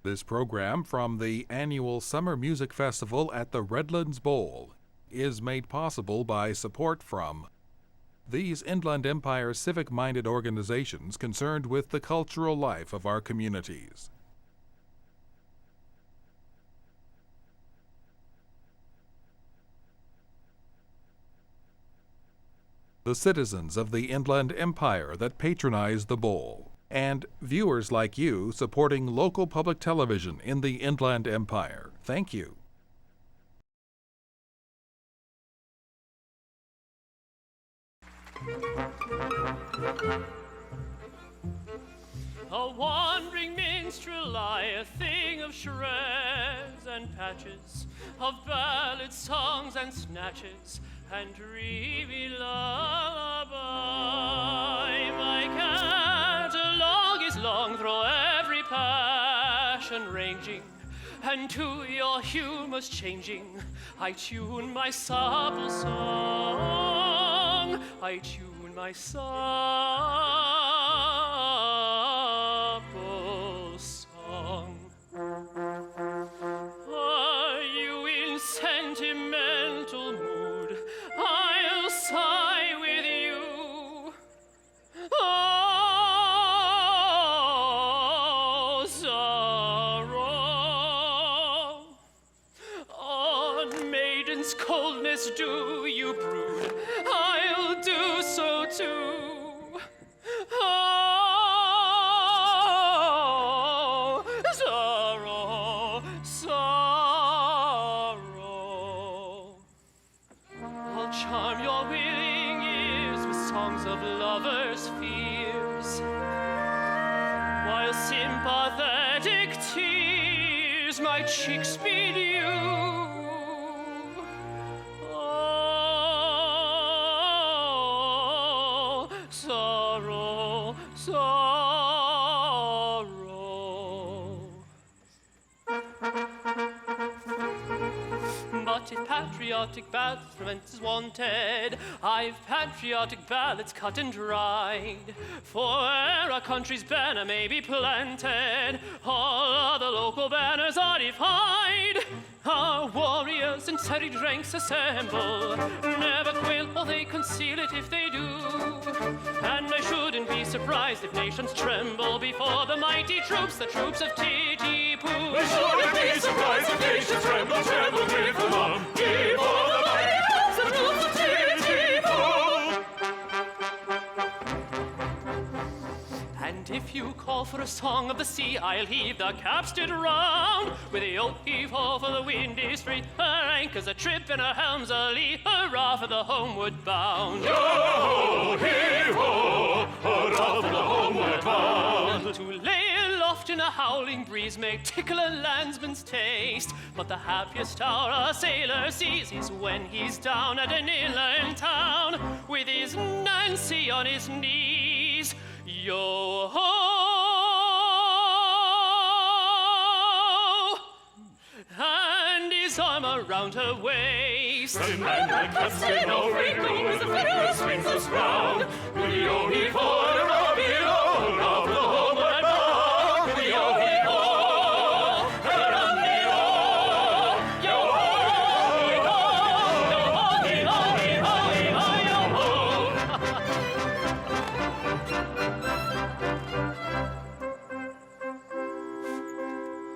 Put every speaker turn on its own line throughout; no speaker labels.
This program from the annual Summer Music Festival at the Redlands Bowl is made possible by support from these Inland Empire civic-minded organizations concerned with the cultural life of our communities. The citizens of the Inland Empire that patronize the bowl, and viewers like you supporting local public television in the Inland Empire. Thank you.
A wandering minstrel, a thing of shreds and patches, of ballads, songs, and snatches, and dreamy lullaby. My catalogue is long through every passion ranging, and to your humours changing, I tune my supple song. I tune my supple song. Are you in sentimental mood? I'll sigh with you. Oh, sorrow. On maiden's coldness do you brood? I'll do so too. Oh, sorrow, sorrow. I'll charm your willing ears with songs of lovers' fears, while sympathetic tears my cheeks bedew. Oh, sorrow, sorrow. But if patriotic ballads romance is wanted, I've patriotic ballads cut and dried. For where a country's banner may be planted, all other local banners are defied. Our warriors in serried ranks assemble, never quail or they conceal it if they do. And I shouldn't be surprised if nations tremble before the mighty troops, the troops of Titipu.
I shouldn't be surprised if nations tremble, tremble with alarm before the mighty troops, the troops of Titipu.
And if you call for a song of the sea, I'll heave the capstan round. With the old heave-ho for the wind is free, her anchors a trip and her helms a lee, hurrah for the homeward bound.
Yo, heave-ho, hurrah for the homeward bound.
To lay aloft in a howling breeze may tickle a landsman's taste, but the happiest hour a sailor sees is when he's down at an inland town, with his Nancy on his knees. Yo-ho! And his arm around her waist.
And the capstan all wrinkling as the figure swings us round. With the yo-heave-ho, hurrah below, hurrah for the homeward bound. With the yo-heave-ho, hurrah below, yo-ho, yo-ho, yo-ho, yo-ho, yo-ho,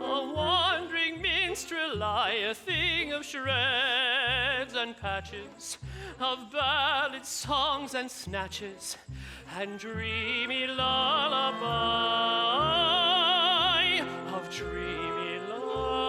A wandering minstrel, a thing of shreds and patches, of ballads, songs, and snatches, and dreamy lullaby, of dreamy lullaby.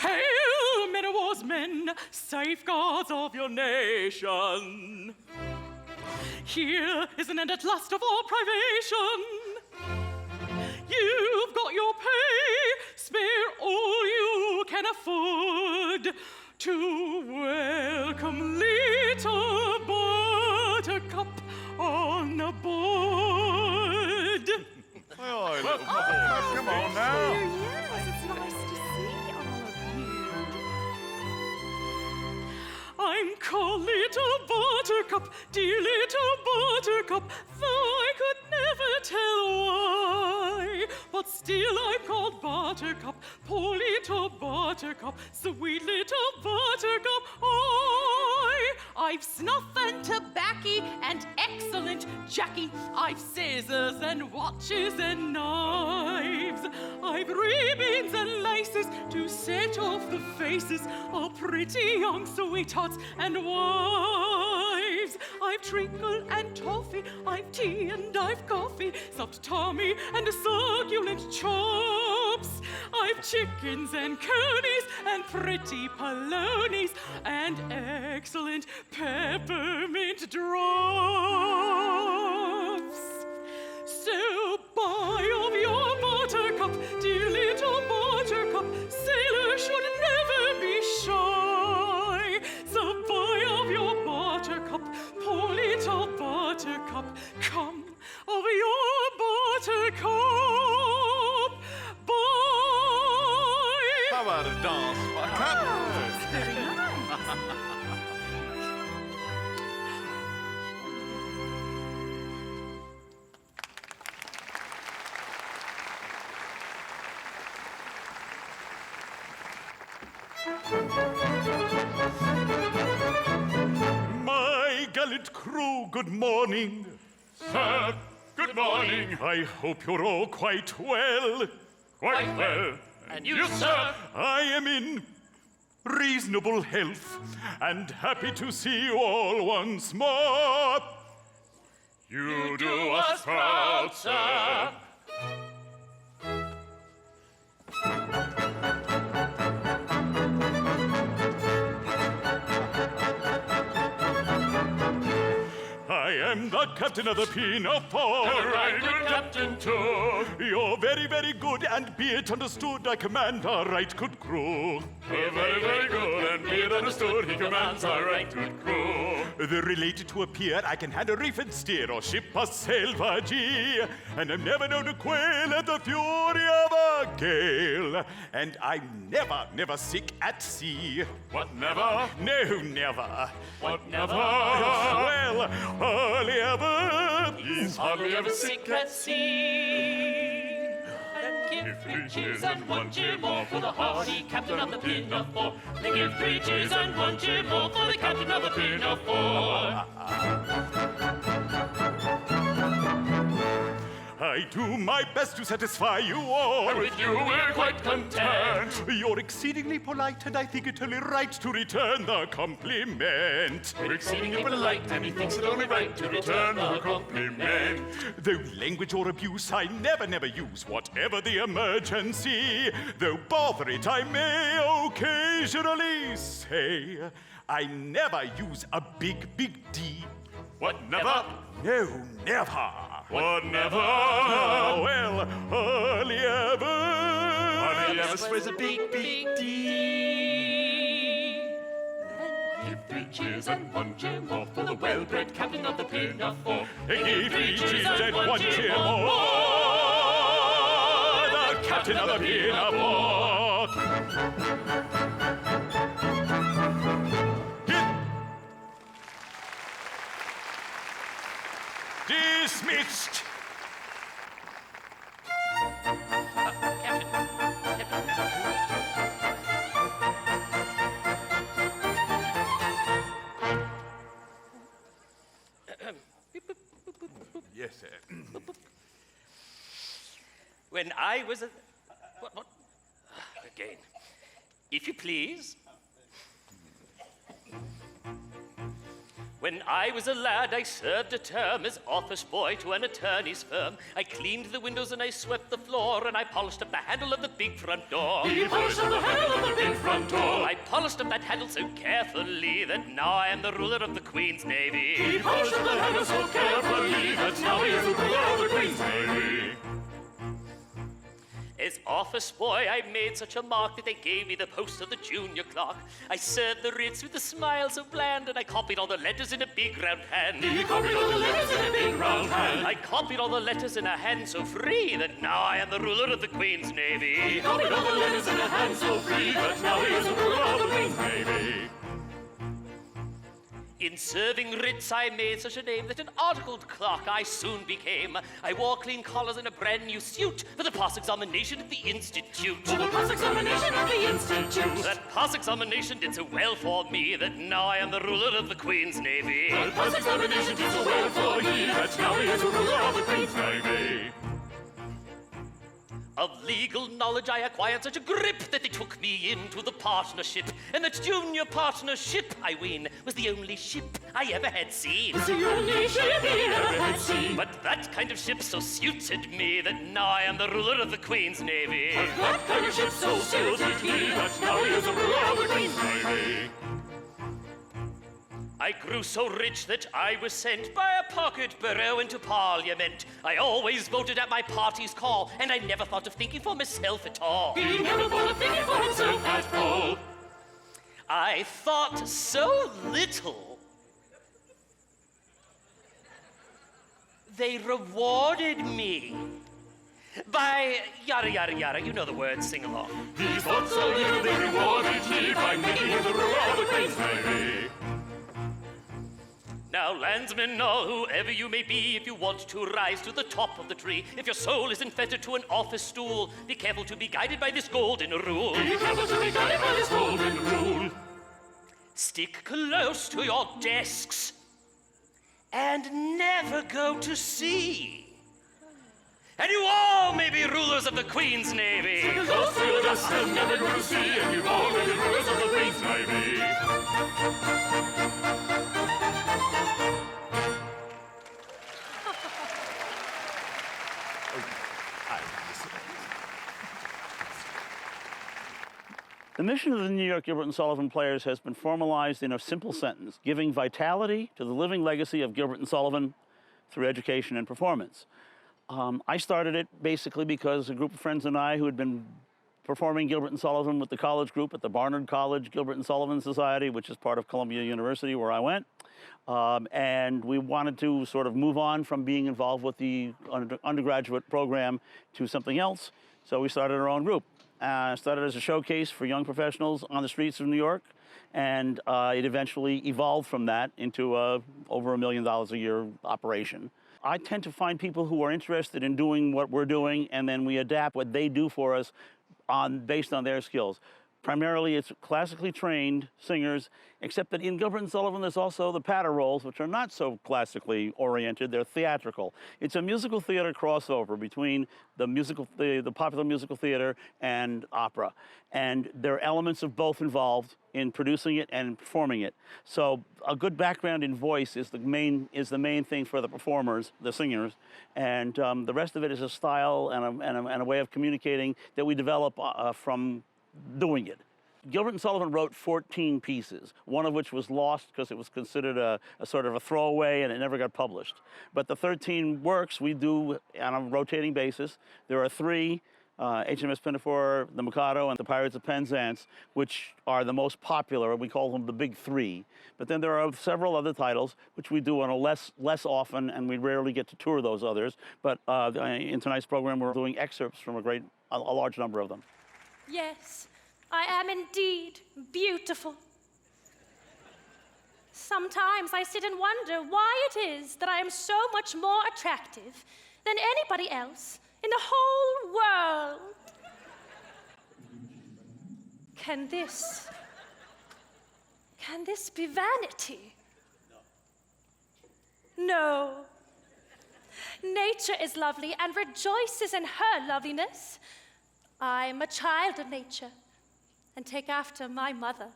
Hail, men of war's men, safeguards of your nation. Here is an end at last of all privation. You've got your pay, spare all good to welcome little Buttercup on board.
Oh, little Buttercup, come on now.
Yes, it's nice to see all of you.
I'm called Little Buttercup, dear Little Buttercup, though I could never tell why. But still I'm called Buttercup, poor Little Buttercup, sweet Little Buttercup. I've snuff and tobacco and excellent Jackie. I've scissors and watches and knives. I've ribbons and laces to set off the faces of pretty young sweethearts and wives. I've treacle and toffee, I've tea and I've coffee, soft tummy and succulent chops. I've chickens and conies and pretty polonies and excellent peppermint drops. So buy of your Buttercup, dear Little Buttercup, sailors should never be shy. So buy of your Buttercup, poor Little Buttercup, come of your Buttercup. Buy.
How about a dance, Buttercup?
That's very nice.
My gallant crew, good morning.
Sir, good morning.
I hope you're all quite well.
Quite well. And you, sir?
I am in reasonable health and happy to see you all once more.
You do us proud, sir.
I am the captain of the Pinafore.
A right good captain, too.
You're very, very good, and be it understood, I command our right good crew.
Very, very good, and be it understood, he commands our right good crew.
They're related to a pier, I can hand a reef and steer, or ship a salvagee. And I'm never known to quail at the fury of a gale. And I'm never, never sick at sea.
What, never?
No, never.
What, never?
Well, hardly ever.
He's hardly ever sick at sea. And give 3 cheers and 1 cheer more for the hardy captain of the Pinafore. They give 3 cheers and 1 cheer more for the captain of the Pinafore.
I do my best to satisfy you all.
And with you we're quite content.
You're exceedingly polite, and I think it only right to return the compliment.
We're exceedingly polite, and he thinks it only right to return the compliment.
Though language or abuse I never, never use, whatever the emergency. Though bother it I may occasionally say, I never use a big, big D.
What, never?
No, never.
What, never?
Oh, well, hardly ever.
Hardly ever sprays a big, big D. Give 3 cheers and 1 cheer more for the well-bred captain of the Pinafore.
Give 3 cheers and 1 cheer more. The captain of the Pinafore. Dismissed.
Yes, sir.
When I was a... What? Again. If you please. When I was a lad, I served a term as office boy to an attorney's firm. I cleaned the windows and I swept the floor, and I polished up the handle of the big front door.
He polished up the handle of the big front door.
I polished up that handle so carefully that now I am the ruler of the Queen's Navy.
He polished up the handle so carefully that now he is the ruler of the Queen's Navy.
As office boy, I made such a mark that they gave me the post of the junior clerk. I served the writs with a smile so bland, and I copied all the letters in a big round hand.
He copied all the letters in a big round hand.
I copied all the letters in a hand so free that now I am the ruler of the Queen's Navy.
He copied all the letters in a hand so free that now he is the ruler of the Queen's Navy.
In serving writs, I made such a name that an articled clerk I soon became. I wore clean collars and a brand new suit for the pass examination at the Institute.
For the pass examination at the Institute.
That pass examination did so well for me that now I am the ruler of the Queen's Navy.
That pass examination did so well for me that now he is the ruler of the Queen's Navy.
Of legal knowledge I acquired such a grip that they took me into the partnership. And that junior partnership, I ween, was the only ship I ever had seen.
It's the only ship he ever had seen.
But that kind of ship so suited me that now I am the ruler of the Queen's Navy.
But that kind of ship so suited me that now he is the ruler of the Queen's Navy.
I grew so rich that I was sent by a pocket borough into Parliament. I always voted at my party's call, and I never thought of thinking for myself at all.
He never thought of thinking for himself at all.
I thought so little. They rewarded me by yada yada yada. You know the words, sing along.
He thought so little they rewarded me by making him the ruler of the Queen's Navy.
Now, landsmen, or whoever you may be, if you want to rise to the top of the tree, if your soul is fettered to an office stool, be careful to be guided by this golden rule.
Be careful to be guided by this golden rule.
Stick close to your desks and never go to sea. And you all may be rulers of the Queen's Navy.
Stick close to your desks and never go to sea, and you all may be rulers of the Queen's Navy.
The mission of the New York Gilbert and Sullivan Players has been formalized in a simple sentence: giving vitality to the living legacy of Gilbert and Sullivan through education and performance. I started it basically because a group of friends and I who had been performing Gilbert and Sullivan with the college group at the Barnard College Gilbert and Sullivan Society, which is part of Columbia University where I went. And we wanted to sort of move on from being involved with the undergraduate program to something else. So we started our own group. Started as a showcase for young professionals on the streets of New York, and it eventually evolved from that into over $1 million a year operation. I tend to find people who are interested in doing what we're doing, and then we adapt what they do for us based on their skills. Primarily, it's classically trained singers, except that in Gilbert and Sullivan, there's also the patter roles, which are not so classically oriented. They're theatrical. It's a musical theater crossover between the popular musical theater and opera. And there are elements of both involved in producing it and performing it. So a good background in voice is the main thing for the performers, the singers. And the rest of it is a style and a way of communicating that we develop from doing it. Gilbert and Sullivan wrote 14 pieces, one of which was lost because it was considered a sort of a throwaway and it never got published. But the 13 works we do on a rotating basis. There are 3, HMS Pinafore, The Mikado, and The Pirates of Penzance, which are the most popular. We call them the big 3. But then there are several other titles which we do on a less often, and we rarely get to tour those others. But in tonight's program, we're doing excerpts from a large number of them.
Yes, I am indeed beautiful. Sometimes I sit and wonder why it is that I am so much more attractive than anybody else in the whole world. Can this be vanity? No. Nature is lovely and rejoices in her loveliness. I'm a child of nature and take after my mother.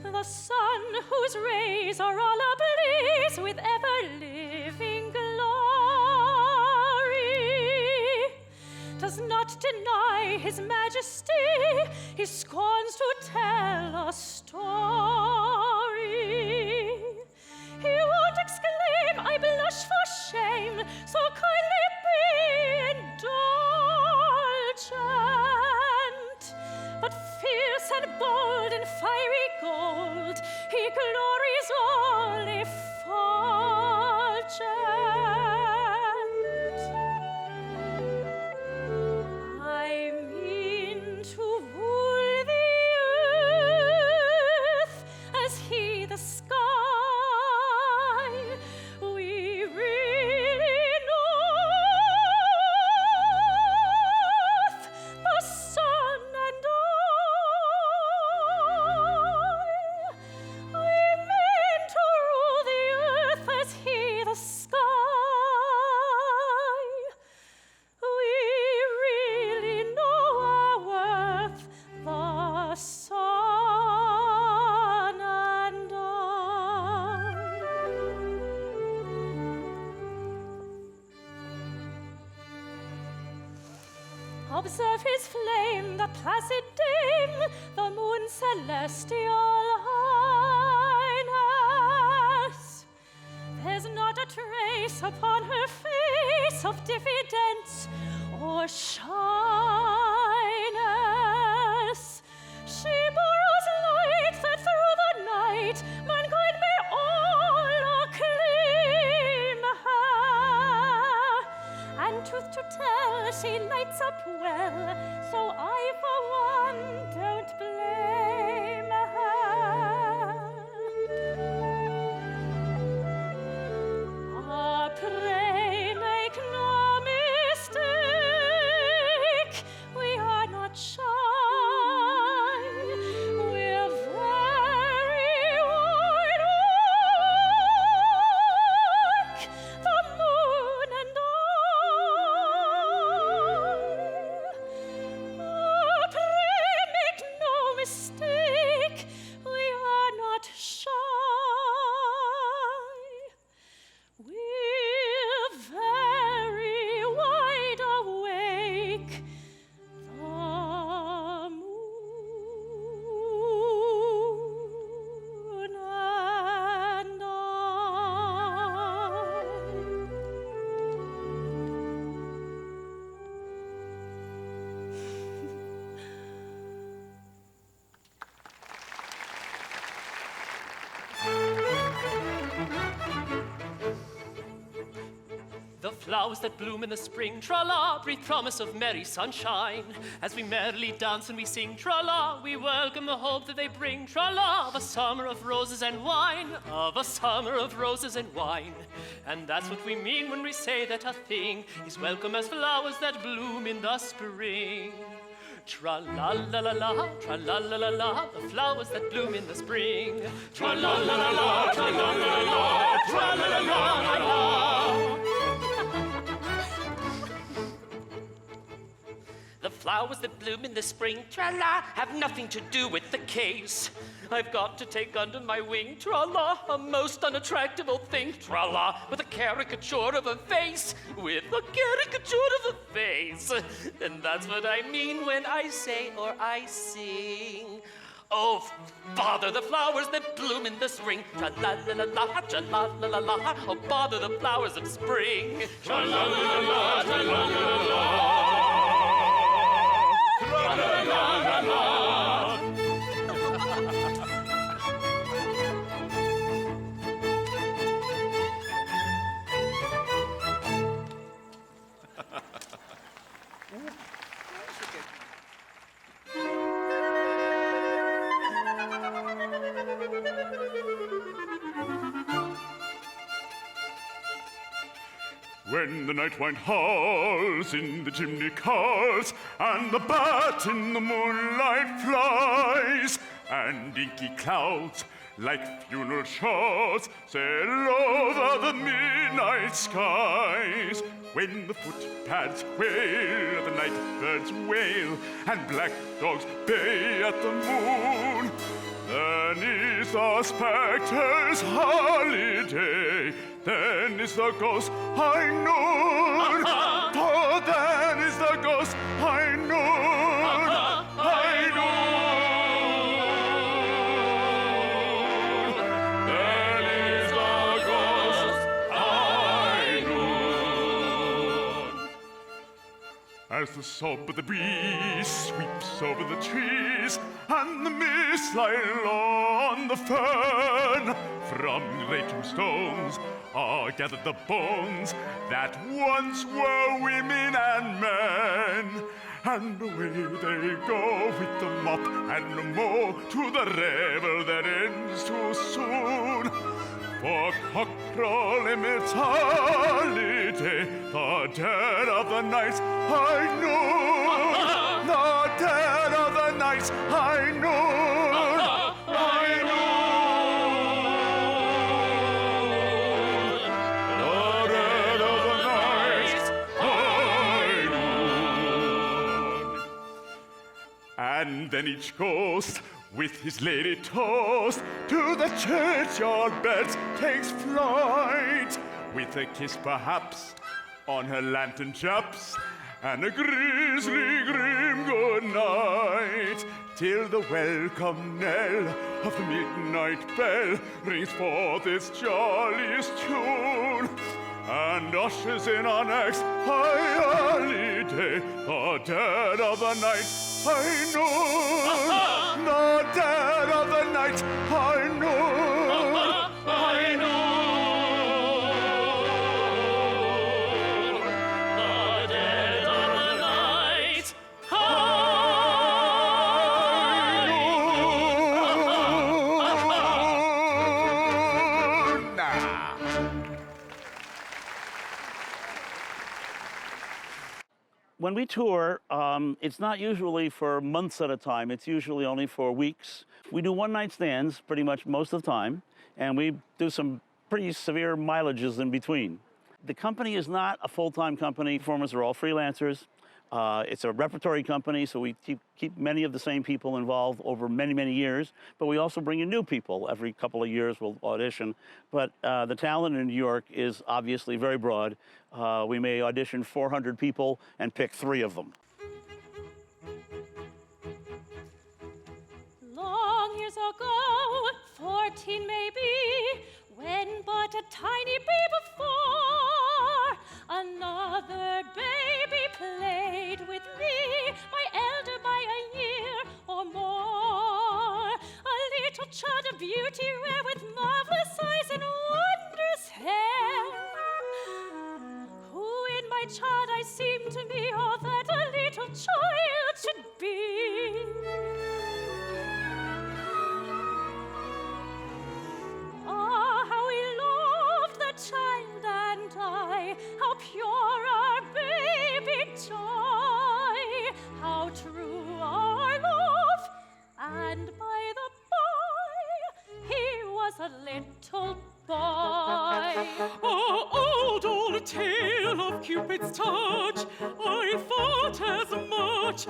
The sun whose rays are all ablaze with ever-living glory does not deny his majesty, he scorns to tell a story. Observe his flame, the placid dame, the moon celestial highness. There's not a trace upon her face of diffidence or shyness. She borrows light that through the night mankind may all acclaim her. And truth to tell, she lights up well, so I for one don't blame her. Ah, pray make no mistake, we are not shy. We're very wide awake, the moon and I. Ah, pray make no mistake, we are not shy. We're very wide awake, the moon and I.
The flowers that bloom in the spring, tra-la, breathe promise of merry sunshine. As we merrily dance and we sing, tra-la, we welcome the hope that they bring, tra-la, of a summer of roses and wine, of a summer of roses and wine. And that's what we mean when we say that a thing is welcome as flowers that bloom in the spring. Tra-la-la-la-la, tra-la-la-la-la, the flowers that bloom in the spring. Tra-la-la-la-la, tra-la-la-la-la, tra-la-la-la-la. The flowers that bloom in the spring, tra-la, have nothing to do with the case. I've got to take under my wing, tra-la, a most unattractive old thing, tra-la, with a caricature of a face, with a caricature of a face. And that's what I mean when I say or I sing. Oh, bother the flowers that bloom in the spring, tra-la-la-la-la, tra-la-la-la-la, oh, bother the flowers of spring. Tra-la-la-la-la, tra-la-la-la-la.
When the night wind howls in the chimney cars, and the bat in the moonlight flies, and inky clouds like funeral shawls sail over the midnight skies. When the footpads wail, the night birds wail, and black dogs bay at the moon, then is the spectre's holiday, then is the ghost high noon. Oh, then is the ghost high noon. High noon. Then is the ghost high noon. As the sob of the breeze sweeps over the trees, and the mist lie on the fern, from great tombstones are gathered the bones that once were women and men. And away they go with the mop and the mow to the revel that ends too soon. For cockcrow immortality, the dead of the night I know. The dead of the night I know. I know. And then each ghost, with his lady toast, to the churchyard beds takes flight, with a kiss perhaps on her lantern chaps, and a grisly grim good night, till the welcome knell of the midnight bell rings forth its jolliest tune, and ushers in our next high holiday, the dead of the night, high noon. The dead of the night, high noon.
I know. The dead of the night.
When we tour, it's not usually for months at a time. It's usually only for weeks. We do one-night stands pretty much most of the time, and we do some pretty severe mileages in between. The company is not a full-time company. Performers are all freelancers. It's a repertory company, so we keep many of the same people involved over many, many years, but we also bring in new people. Every couple of years we'll audition. But the talent in New York is obviously very broad. We may audition 400 people and pick 3 of them.
Long years ago, 14 maybe, when but a tiny babe of 4, another baby played with me, my elder by a year or more. A little child of beauty rare with marvelous eyes and wondrous hair, who in my child I seemed to me all that a little child should be. Ah, how we loved the child and I, how pure our baby joy, how true our love, and by the by, he was a little boy.
Oh, old tale of Cupid's touch, I thought as much,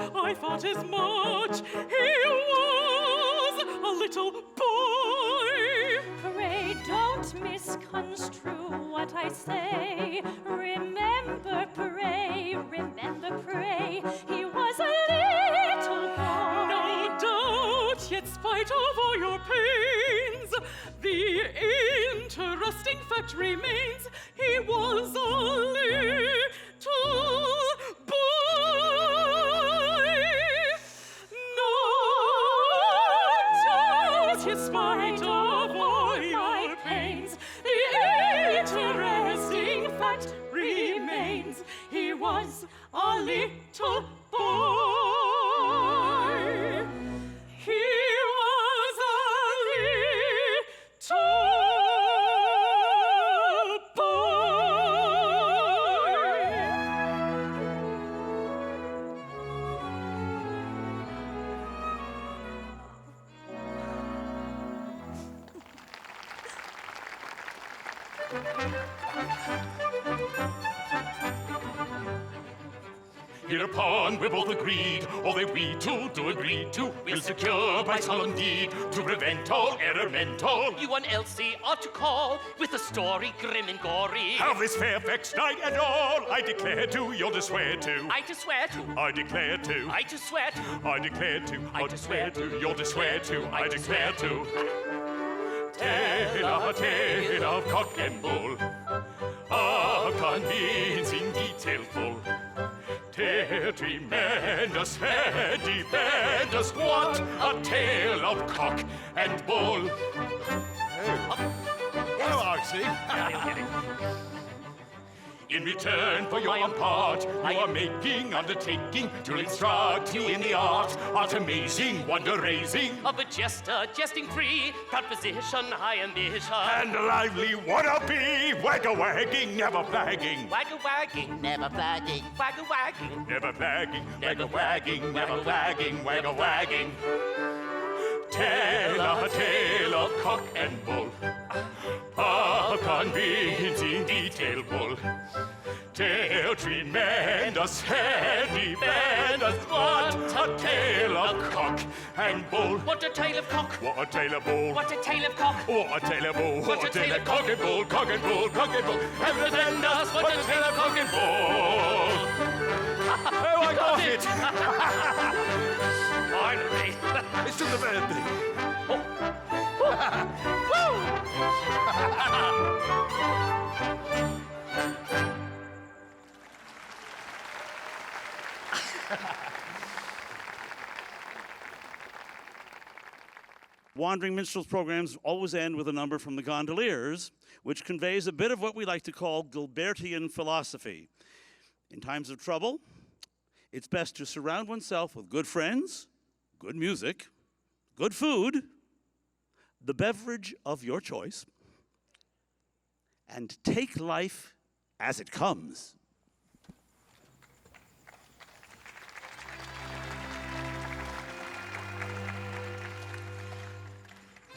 he was a little boy.
Pray don't misconstrue what I say. Remember, pray, he was a little boy.
No doubt, yet spite of all your pains, the interesting fact remains, he was a little boy. No doubt, in spite of all your pains, the interesting fact remains, he was a little boy. He was a little
Hereupon we both agreed, all that we two do agree to, will secure by solemn deed, to prevent all error mental.
You and Elsie ought to call with a story grim and gory.
Have this fair vexed night and all, I declare to, you're to swear to.
I to swear to.
I declare to.
I to swear to.
I declare to.
I to swear to.
You're to swear to. I declare to.
Tale of cock and bull, a convincing detail full. Tale tremendous, stupendous, what a tale of cock and bull.
Hello, Archie.
In return for your part, I am making undertaking to instruct you in the art amazing, wonder-raising,
Of a jester, jesting free, proud position, high ambition.
And a lively wanna-be, wagga-wagging, never flagging.
Wagga-wagging, never flagging. Wagga-wagging,
Never flagging,
never
wagga-wagging, never flagging,
wagga-wagging. Tell a tale of cock and bull, a convincing detail bull.
tale tremendous, heady benders. What a tale of cock and bull.
What a tale of cock.
What a tale of bull.
What a tale of cock.
What a tale of bull. What a tale of cock and bull. Cock and bull. Cock and bull. Heavy benders. What a tale of cock and bull. Oh, I got it.
Finally.
It's to the birthday.
Wandering Minstrels programs always end with a number from the Gondoliers, which conveys a bit of what we like to call Gilbertian philosophy. In times of trouble, it's best to surround oneself with good friends, good music, good food, the beverage of your choice, and take life as it comes.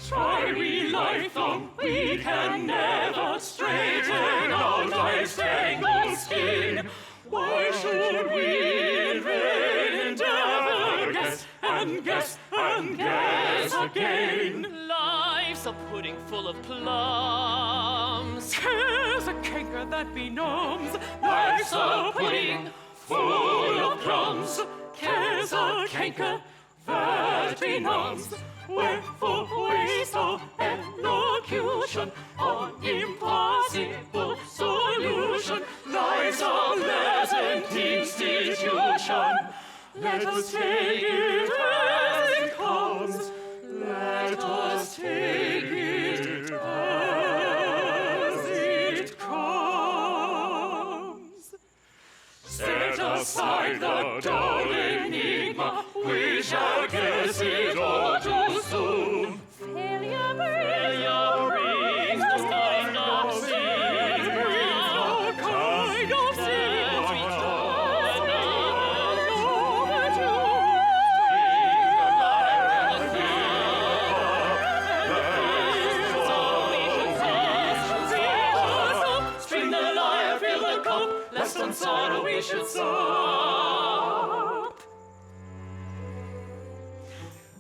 Try we life long, we can never straighten out life's tangled skin. Why should we in vain endeavor guess and guess and guess again?
Life's a pudding full of plums.
Care's a canker that benumbs.
Life's a pudding full of plums.
Care's a canker
that benumbs. Wherefore waste of elocution on impossible solution. Life's a pleasant institution. Let us take it as it comes. Let us take it as it comes. Set aside the dull enigma. We shall guess it all too soon.
Failure
brings the kind of sin.
the kind of sin
As we turn
String the lyre, fill the cup, lest on sorrow we should sup.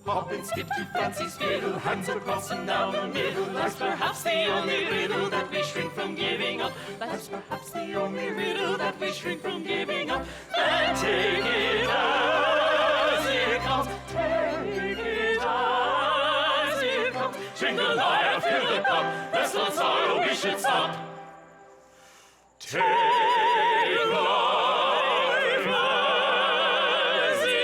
Hop and skip to fancy's fiddle, hands across and down the middle. Life's perhaps the only riddle that we shrink from giving up. Life's perhaps the only riddle that we shrink from giving up. Then take it as it comes. Take it as it comes. String the lyre, fill the cup, lest on sorrow we should sup. Take life as it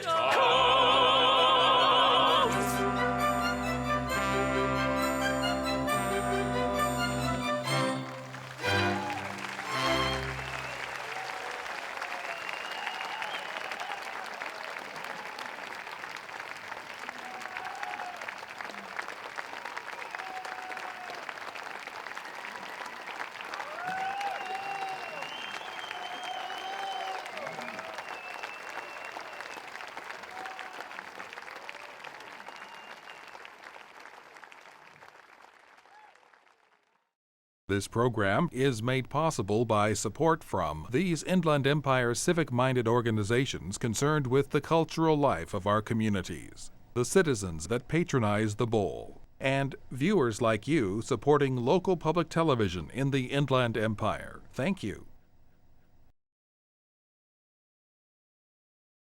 comes.
This program is made possible by support from these Inland Empire civic-minded organizations concerned with the cultural life of our communities, the citizens that patronize the bowl, and viewers like you supporting local public television in the Inland Empire. Thank you.